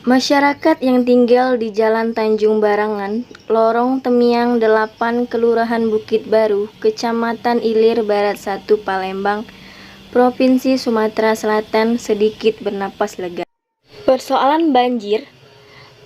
Masyarakat yang tinggal di Jalan Tanjung Barangan, Lorong Temiang 8, Kelurahan Bukit Baru, Kecamatan Ilir Barat 1, Palembang, Provinsi Sumatera Selatan sedikit bernapas lega. Persoalan banjir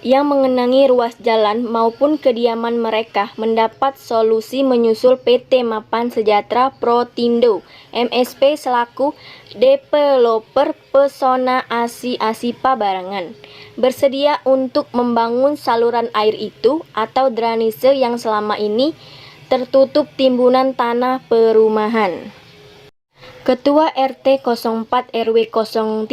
yang mengenangi ruas jalan maupun kediaman mereka mendapat solusi menyusul PT Mapan Sejahtera Protindo MSP selaku developer Pesona Asi Asipa Barangan bersedia untuk membangun saluran air itu atau drainase yang selama ini tertutup timbunan tanah perumahan. Ketua RT 04 RW 03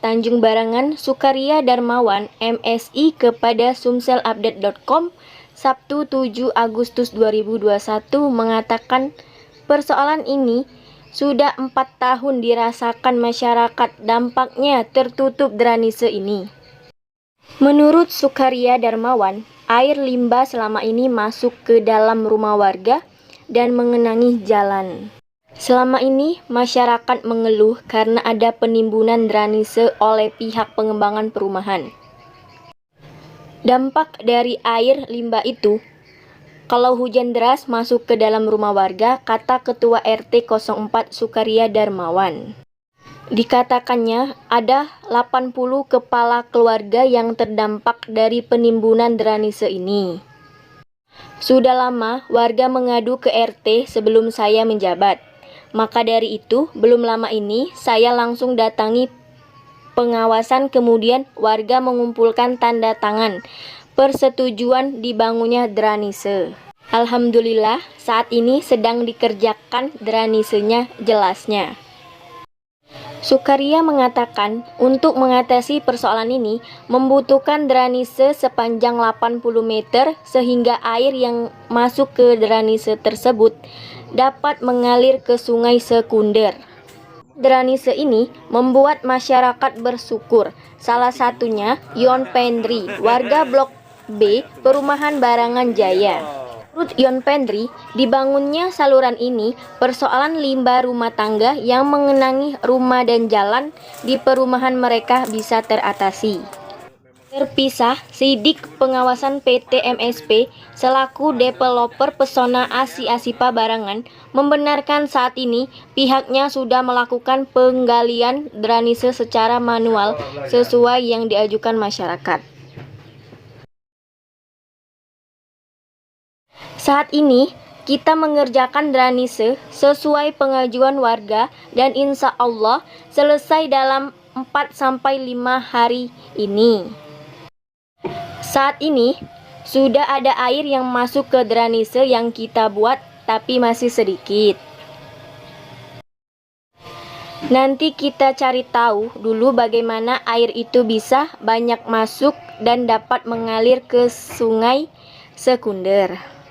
Tanjung Barangan Sukaria Darmawan MSI kepada sumselupdate.com Sabtu 7 Agustus 2021 mengatakan persoalan ini sudah 4 tahun dirasakan masyarakat, dampaknya tertutup drainase ini. Menurut Sukaria Darmawan, air limbah selama ini masuk ke dalam rumah warga dan mengenangi jalan. Selama ini, masyarakat mengeluh karena ada penimbunan drainase oleh pihak pengembangan perumahan. Dampak dari air limbah itu, kalau hujan deras masuk ke dalam rumah warga, kata Ketua RT 04 Sukaria Darmawan. Dikatakannya ada 80 kepala keluarga yang terdampak dari penimbunan drainase ini. Sudah lama warga mengadu ke RT sebelum saya menjabat. Maka dari itu, belum lama ini saya langsung datangi pengawasan, kemudian warga mengumpulkan tanda tangan persetujuan dibangunnya drainase. Alhamdulillah, saat ini sedang dikerjakan drainasenya, jelasnya. Sukaria mengatakan untuk mengatasi persoalan ini membutuhkan drainase sepanjang 80 meter sehingga air yang masuk ke drainase tersebut dapat mengalir ke sungai sekunder. Drainase ini membuat masyarakat bersyukur, salah satunya Yon Pendri, warga Blok B, Perumahan Barangan Jaya. Menurut Yon Pendri, dibangunnya saluran ini persoalan limbah rumah tangga yang mengenangi rumah dan jalan di perumahan mereka bisa teratasi. Terpisah, Sidik Pengawasan PT MSP selaku developer Pesona Asi Asipa Barangan membenarkan saat ini pihaknya sudah melakukan penggalian drainase secara manual sesuai yang diajukan masyarakat. Saat ini kita mengerjakan drainase sesuai pengajuan warga dan insya Allah selesai dalam 4-5 hari ini. Saat ini sudah ada air yang masuk ke drainase yang kita buat, tapi masih sedikit. Nanti kita cari tahu dulu bagaimana air itu bisa banyak masuk dan dapat mengalir ke sungai sekunder.